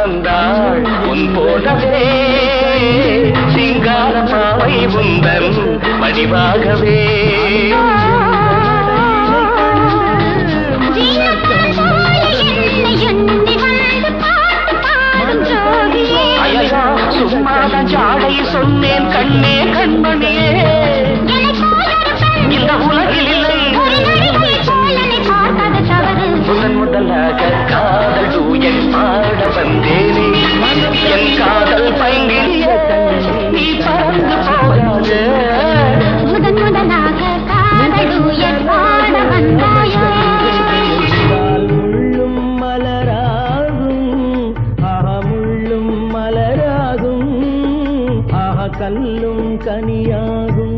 வந்தாள் உன் போலவே சிங்கார பாவை உந்தன் வடிவாகவே சும்மாதான் ஜாடை சொன்னேன் கண்ணே கண்மணியே இந்த உலகில் இல்லை முதன் முதலாக காதல் தூயன் பாட வந்தேனே என் காதல் பைங்கிலிய நீ பறந்து போகாது முதன் முதலாக காதல் தூயன் பாட வந்தாயோ முள்ளும் மலராகும் முள்ளும் மலராகும் கல்லும் கனியாகும்